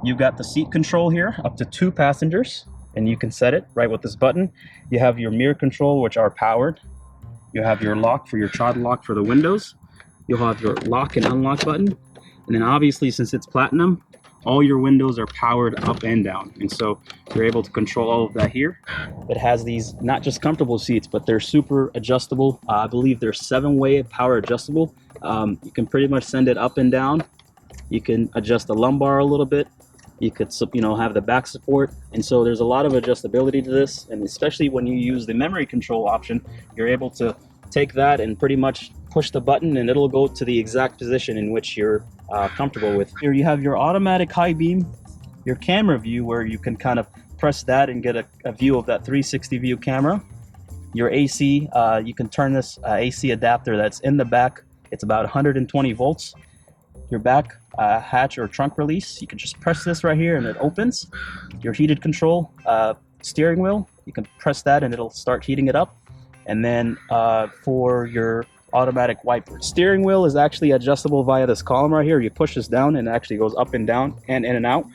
You've got the seat control here, up to 2 passengers, and you can set it right with this button. You have your mirror control, which are powered. You have your lock for your child lock for the windows. You'll have your lock and unlock button. And then obviously, since it's platinum, all your windows are powered up and down. And so you're able to control all of that here. It has these not just comfortable seats, but they're super adjustable. I believe they're 7-way power adjustable. You can pretty much send it up and down. You can adjust the lumbar a little bit. You could, have the back support. And so there's a lot of adjustability to this. And especially when you use the memory control option, you're able to take that and pretty much push the button and it'll go to the exact position in which you're comfortable with. Here you have your automatic high beam, your camera view, where you can kind of press that and get a view of that 360 view camera. Your AC, you can turn this AC adapter that's in the back. It's about 120 volts. Your back hatch or trunk release, you can just press this right here and it opens. Your heated control steering wheel, you can press that and it'll start heating it up. And then for your automatic wiper, steering wheel is actually adjustable via this column right here. You push this down and it actually goes up and down and in and out.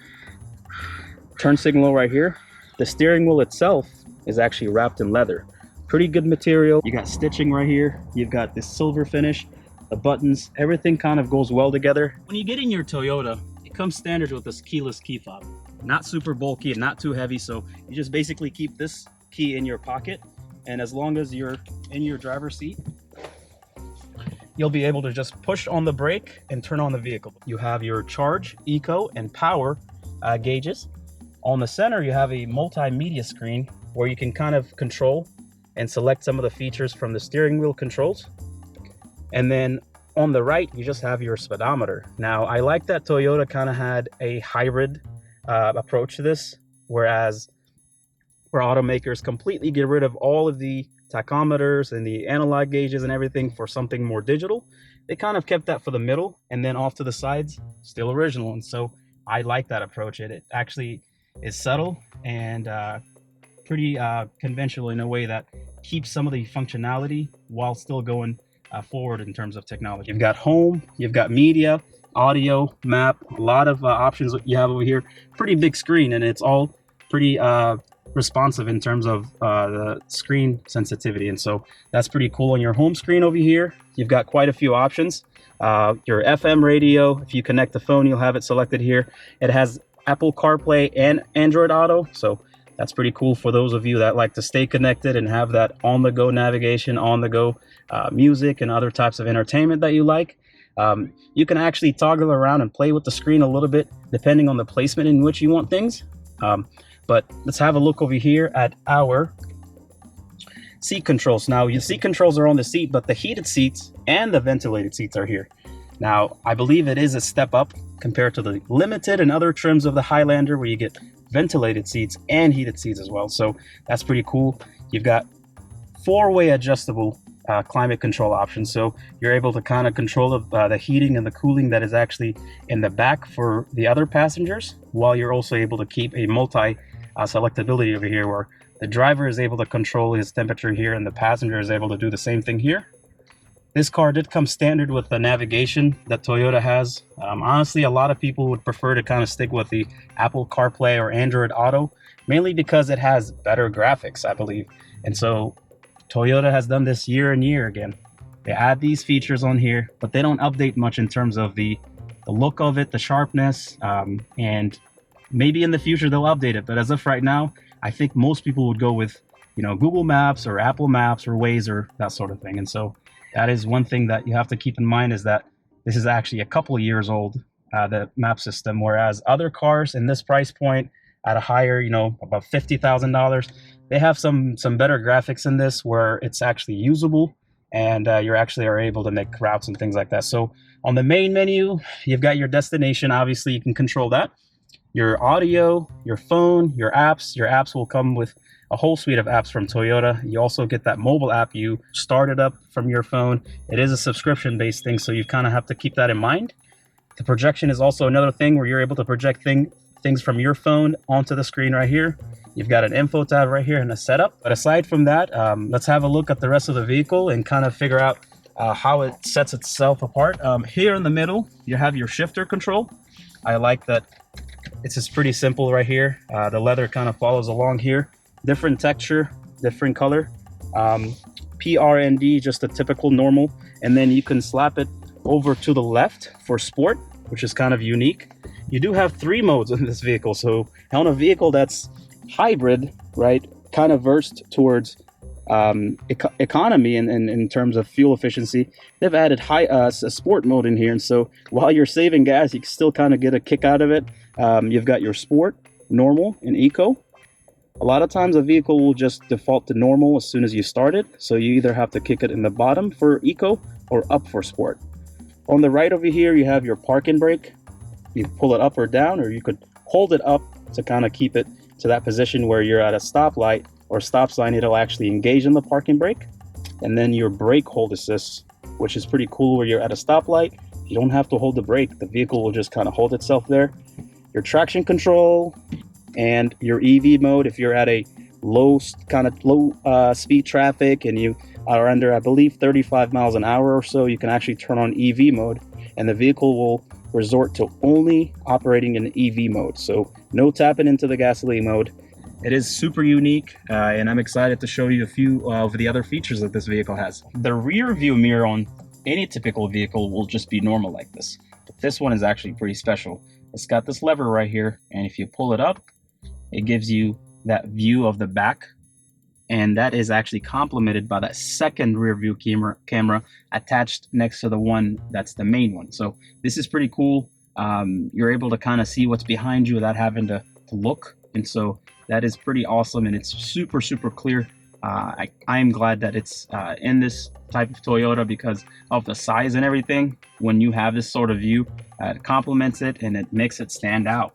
Turn signal right here. The steering wheel itself is actually wrapped in leather. Pretty good material. You got stitching right here. You've got this silver finish. The buttons, everything kind of goes well together. When you get in your Toyota, it comes standard with this keyless key fob. Not super bulky and not too heavy, so you just basically keep this key in your pocket, and as long as you're in your driver's seat, you'll be able to just push on the brake and turn on the vehicle. You have your charge, eco, and power gauges. On the center, you have a multimedia screen where you can kind of control and select some of the features from the steering wheel controls. And then on the right, you just have your speedometer. Now, I like that Toyota kind of had a hybrid approach to this, whereas where automakers completely get rid of all of the tachometers and the analog gauges and everything for something more digital. They kind of kept that for the middle, and then off to the sides, still original. And so I like that approach. It actually is subtle and pretty conventional in a way that keeps some of the functionality while still going forward in terms of technology. You've got home, you've got media, audio, map, a lot of options you have over here. Pretty big screen, and it's all pretty responsive in terms of the screen sensitivity. And so that's pretty cool. On your home screen over here, you've got quite a few options. Your FM radio, if you connect the phone, you'll have it selected here. It has Apple CarPlay and Android Auto, so that's pretty cool for those of you that like to stay connected and have that on-the-go navigation, on-the-go music and other types of entertainment that you like. You can actually toggle around and play with the screen a little bit depending on the placement in which you want things. But let's have a look over here at our seat controls. Now, your seat controls are on the seat, but the heated seats and the ventilated seats are here. Now, I believe it is a step up compared to the limited and other trims of the Highlander, where you get ventilated seats and heated seats as well. So that's pretty cool. You've got 4-way adjustable climate control options, so you're able to kind of control the heating and the cooling that is actually in the back for the other passengers, while you're also able to keep a multi selectability over here, where the driver is able to control his temperature here and the passenger is able to do the same thing here. This car did come standard with the navigation that Toyota has. Honestly, a lot of people would prefer to kind of stick with the Apple CarPlay or Android Auto, mainly because it has better graphics, I believe. And so Toyota has done this year and year again. They add these features on here, but they don't update much in terms of the look of it, the sharpness, and maybe in the future they'll update it. But as of right now, I think most people would go with, Google Maps or Apple Maps or Waze or that sort of thing. And so that is one thing that you have to keep in mind, is that this is actually a couple of years old, the map system, whereas other cars in this price point at a higher, about $50,000, they have some better graphics in this where it's actually usable, and you actually are able to make routes and things like that. So on the main menu, you've got your destination. Obviously, you can control that. Your audio, your phone, your apps. Your apps will come with a whole suite of apps from Toyota. You also get that mobile app. You start it up from your phone. It is a subscription-based thing, so you kind of have to keep that in mind. The projection is also another thing where you're able to project things from your phone onto the screen right here. You've got an info tab right here and a setup. But aside from that, let's have a look at the rest of the vehicle and kind of figure out how it sets itself apart. Here in the middle, you have your shifter control. I like that It's just pretty simple right here. The leather kind of follows along here. Different texture, different color. PRND, just a typical normal. And then you can slap it over to the left for sport, which is kind of unique. You do have 3 modes in this vehicle. So on a vehicle that's hybrid, right, kind of versed towards economy and in terms of fuel efficiency, they've added a sport mode in here. And so while you're saving gas, you can still kind of get a kick out of it. You've got your sport, normal, and eco. A lot of times a vehicle will just default to normal as soon as you start it. So you either have to kick it in the bottom for eco or up for sport. On the right over here, you have your parking brake. You pull it up or down, or you could hold it up to kind of keep it to that position where you're at a stoplight or stop sign. It'll actually engage in the parking brake. And then your brake hold assist, which is pretty cool, where you're at a stoplight. You don't have to hold the brake. The vehicle will just kind of hold itself there. Your traction control and your EV mode. If you're at a low speed traffic and you are under, I believe, 35 miles an hour or so, you can actually turn on EV mode, and the vehicle will resort to only operating in EV mode. So no tapping into the gasoline mode. It is super unique, and I'm excited to show you a few of the other features that this vehicle has. The rear view mirror on any typical vehicle will just be normal like this, but this one is actually pretty special. It's got this lever right here, and if you pull it up, it gives you that view of the back, and that is actually complemented by that second rear view camera attached next to the one that's the main one. So this is pretty cool. You're able to kind of see what's behind you without having to look, and so that is pretty awesome, and it's super clear. I am glad that it's in this type of Toyota because of the size and everything. When you have this sort of view, it complements it and it makes it stand out.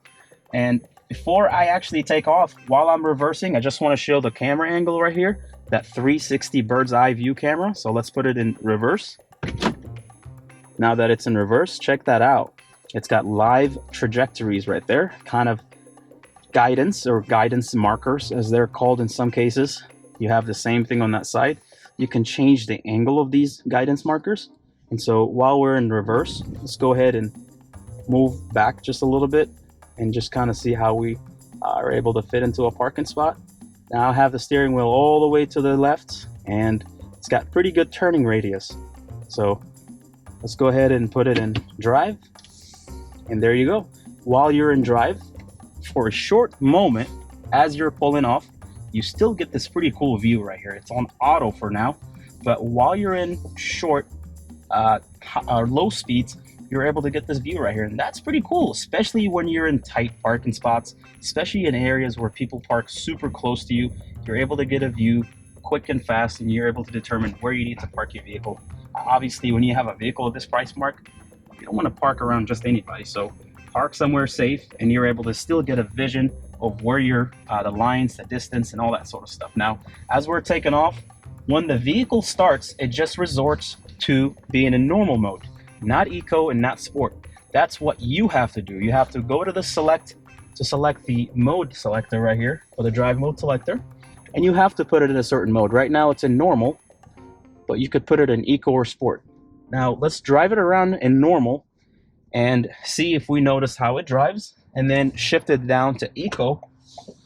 And before I actually take off, while I'm reversing, I just want to show the camera angle right here, that 360 bird's eye view camera. So let's put it in reverse. Now that it's in reverse, check that out. It's got live trajectories right there, kind of guidance or guidance markers as they're called in some cases. You have the same thing on that side. You can change the angle of these guidance markers. And so while we're in reverse, let's go ahead and move back just a little bit and just kind of see how we are able to fit into a parking spot. Now I have the steering wheel all the way to the left, and it's got pretty good turning radius. So let's go ahead and put it in drive. And there you go. While you're in drive, for a short moment, as you're pulling off, you still get this pretty cool view right here. It's on auto for now, but while you're in short or low speeds, you're able to get this view right here, and that's pretty cool, especially when you're in tight parking spots, especially in areas where people park super close to you. You're able to get a view quick and fast, and you're able to determine where you need to park your vehicle. Obviously, when you have a vehicle at this price mark, you don't want to park around just anybody, so park somewhere safe, and you're able to still get a vision of where you're, the lines, the distance, and all that sort of stuff. Now, as we're taking off, when the vehicle starts, it just resorts to being in normal mode, not eco and not sport. That's what you have to do. You have to go to the select to select the mode selector right here, or the drive mode selector, and you have to put it in a certain mode. Right now it's in normal, but you could put it in eco or sport. Now let's drive it around in normal and see if we notice how it drives, and then shift it down to eco,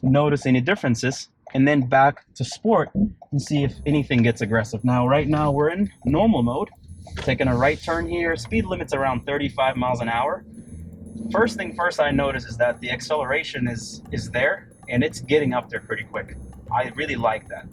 notice any differences, and then back to sport and see if anything gets aggressive. Now right now we're in normal mode, taking a right turn here. Speed limit's around 35 miles an hour. First thing first I notice is that the acceleration is there, and it's getting up there pretty quick. I really like that.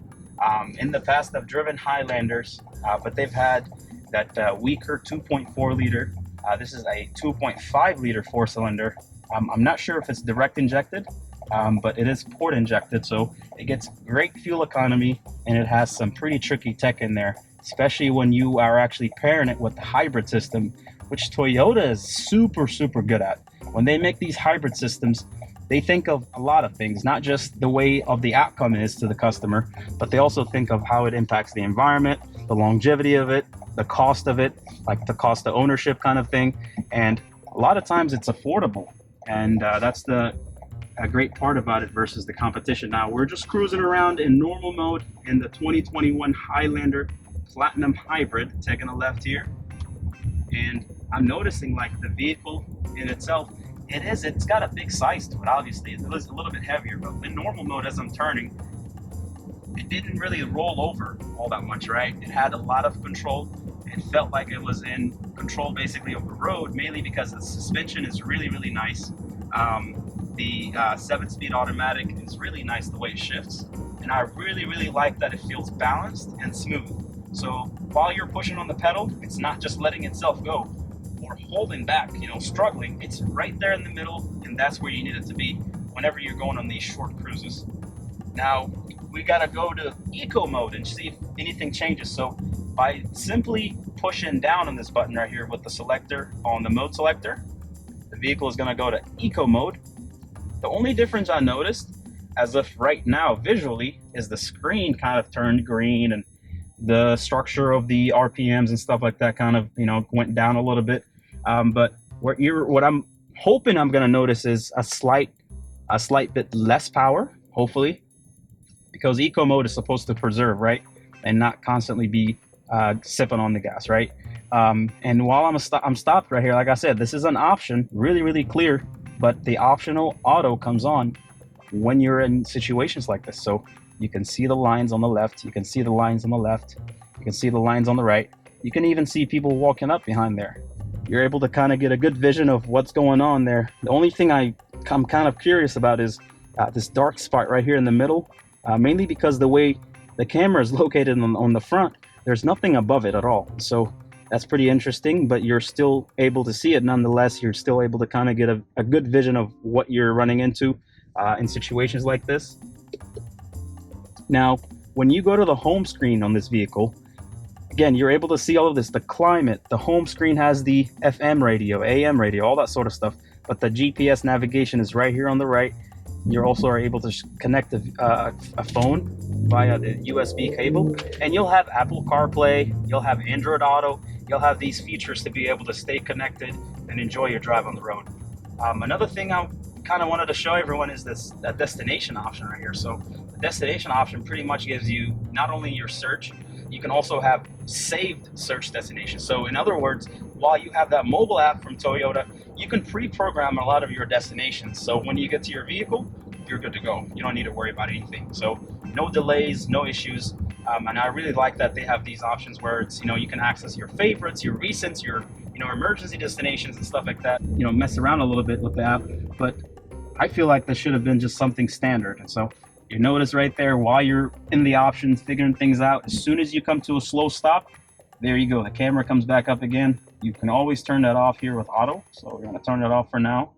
In the past I've driven Highlanders, but they've had that weaker 2.4 liter. This is a 2.5 liter 4-cylinder. I'm not sure if it's direct injected, but it is port injected, so it gets great fuel economy, and it has some pretty tricky tech in there, especially when you are actually pairing it with the hybrid system, which Toyota is super good at. When they make these hybrid systems, they think of a lot of things, not just the way of the outcome is to the customer, but they also think of how it impacts the environment, the longevity of it, the cost of it, like the cost of ownership kind of thing. And a lot of times it's affordable, and that's the great part about it versus the competition. Now we're just cruising around in normal mode in the 2021 Highlander Platinum Hybrid, taking a left here, and I'm noticing like the vehicle in itself it's got a big size to it. Obviously, it was a little bit heavier, but in normal mode, as I'm turning, it didn't really roll over all that much, right? It had a lot of control. It felt like it was in control basically of the road, mainly because the suspension is really, really nice. The 7-speed automatic is really nice the way it shifts. And I really, really like that it feels balanced and smooth. So while you're pushing on the pedal, it's not just letting itself go or holding back, struggling. It's right there in the middle, and that's where you need it to be whenever you're going on these short cruises. Now, we gotta go to eco mode and see if anything changes. So by simply pushing down on this button right here with the selector on the mode selector, the vehicle is gonna go to eco mode. The only difference I noticed, as of right now visually, is the screen kind of turned green, and the structure of the RPMs and stuff like that kind of went down a little bit. But what I'm hoping I'm gonna notice is a slight bit less power, hopefully, because eco mode is supposed to preserve, right, and not constantly be sipping on the gas, right? And while I'm stopped right here, like I said, this is an option, really, really clear, but the optional auto comes on when you're in situations like this. So you can see the lines on the left, you can see the lines on the left, you can see the lines on the right, you can even see people walking up behind there. You're able to kind of get a good vision of what's going on there. The only thing I'm kind of curious about is this dark spot right here in the middle, mainly because the way the camera is located on the front, there's nothing above it at all. So that's pretty interesting, but you're still able to see it nonetheless. You're still able to kind of get a good vision of what you're running into in situations like this. Now, when you go to the home screen on this vehicle, again, you're able to see all of this, the climate, the home screen has the FM radio, AM radio, all that sort of stuff, but the GPS navigation is right here on the right. You also are able to connect a phone via the USB cable, and you'll have Apple CarPlay, you'll have Android Auto, you'll have these features to be able to stay connected and enjoy your drive on the road. Another thing I kind of wanted to show everyone is that destination option right here. So the destination option pretty much gives you not only your search, you can also have saved search destinations. So in other words, while you have that mobile app from Toyota, you can pre-program a lot of your destinations. So when you get to your vehicle, you're good to go. You don't need to worry about anything. So no delays, no issues. And I really like that they have these options where it's, you can access your favorites, your recents, your, emergency destinations and stuff like that. Mess around a little bit with the app, but I feel like this should have been just something standard. And so you notice right there, while you're in the options, figuring things out, as soon as you come to a slow stop, there you go. The camera comes back up again. You can always turn that off here with auto. So we're going to turn it off for now.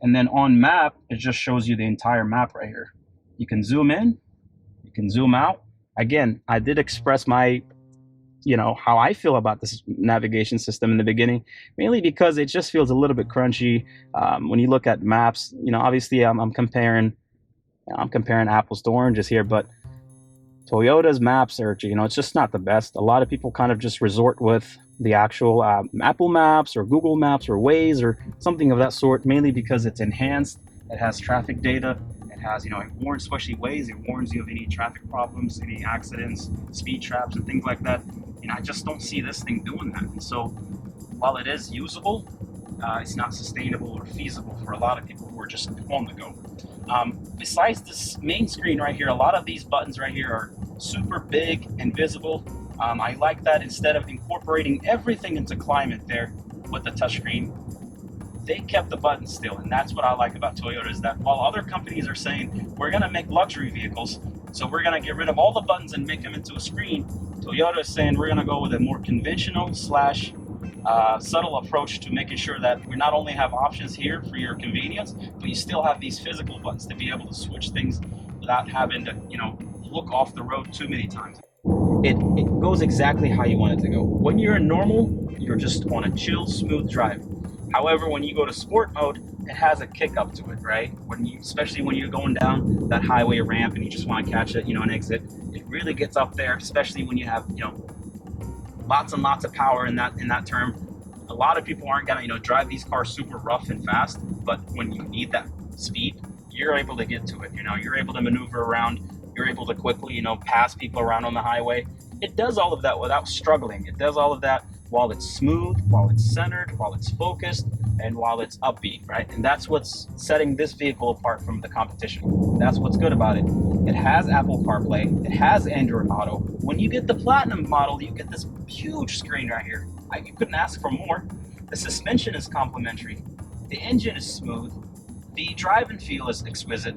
And then on map, it just shows you the entire map right here. You can zoom in, you can zoom out. Again, I did express my, how I feel about this navigation system in the beginning, mainly because it just feels a little bit crunchy. When you look at maps, obviously I'm comparing apples to oranges here, but Toyota's map search, it's just not the best. A lot of people kind of just resort with the actual Apple Maps or Google Maps or Waze or something of that sort, mainly because it's enhanced. It has traffic data. It has, it warns, especially Waze, it warns you of any traffic problems, any accidents, speed traps, and things like that. And I just don't see this thing doing that. And so while it is usable, it's not sustainable or feasible for a lot of people who are just on the go. Besides this main screen right here, a lot of these buttons right here are super big and visible. I like that instead of incorporating everything into climate there with the touchscreen, they kept the buttons still. And that's what I like about Toyota, is that while other companies are saying, we're going to make luxury vehicles, so we're going to get rid of all the buttons and make them into a screen, Toyota is saying we're going to go with a more conventional / subtle approach to making sure that we not only have options here for your convenience, but you still have these physical buttons to be able to switch things without having to, look off the road too many times. It goes exactly how you want it to go. When you're in normal, you're just on a chill, smooth drive. However, when you go to sport mode, it has a kick up to it, right? Especially when you're going down that highway ramp and you just want to catch it, an exit, it really gets up there, especially when you have, lots and lots of power in that term. A lot of people aren't gonna, drive these cars super rough and fast, but when you need that speed, you're able to get to it. You're able to maneuver around. You're able to quickly, pass people around on the highway. It does all of that without struggling. It does all of that while it's smooth, while it's centered, while it's focused. and while it's upbeat, right? And that's what's setting this vehicle apart from the competition. That's what's good about it. It has Apple CarPlay, it has Android Auto. When you get the Platinum model, you get this huge screen right here. You couldn't ask for more. The suspension is complimentary. The engine is smooth. The drive and feel is exquisite.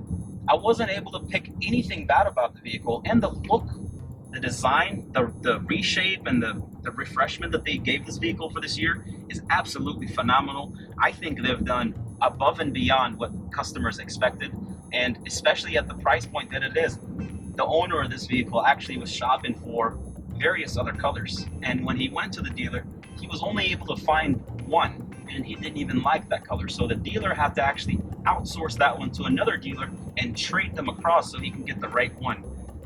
I wasn't able to pick anything bad about the vehicle, and the look, the design, the reshape, and the refreshment that they gave this vehicle for this year is absolutely phenomenal. I think they've done above and beyond what customers expected, and especially at the price point that it is. The owner of this vehicle actually was shopping for various other colors, and when he went to the dealer, he was only able to find one, and he didn't even like that color. So the dealer had to actually outsource that one to another dealer and trade them across so he can get the right one.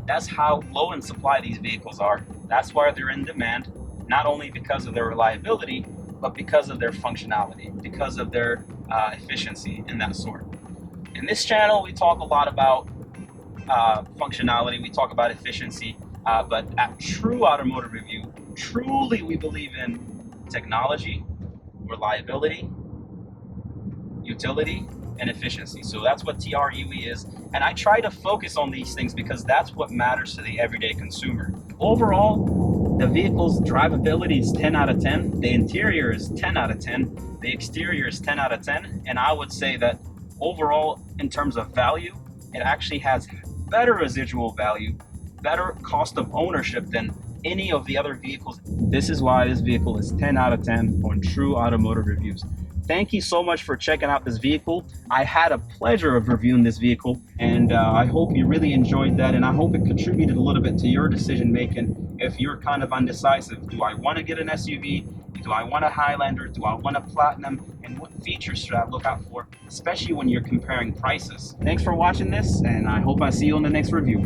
That's how low in supply these vehicles are. That's why they're in demand, not only because of their reliability, but because of their functionality, because of their efficiency and that sort. In this channel, we talk a lot about functionality, we talk about efficiency, but at True Automotive Review, truly we believe in technology, reliability, utility, and efficiency. So that's what TRUE is, and I try to focus on these things because that's what matters to the everyday consumer. Overall, the vehicle's drivability is 10 out of 10, the interior is 10 out of 10, the exterior is 10 out of 10, and I would say that overall, in terms of value, it actually has better residual value, better cost of ownership than any of the other vehicles. This is why this vehicle is 10 out of 10 on True Automotive Reviews. Thank you so much for checking out this vehicle. I had a pleasure of reviewing this vehicle, and I hope you really enjoyed that, and I hope it contributed a little bit to your decision making if you're kind of undecisive. Do I want to get an SUV? Do I want a Highlander? Do I want a Platinum? And what features should I look out for, especially when you're comparing prices? Thanks for watching this, and I hope I see you on the next review.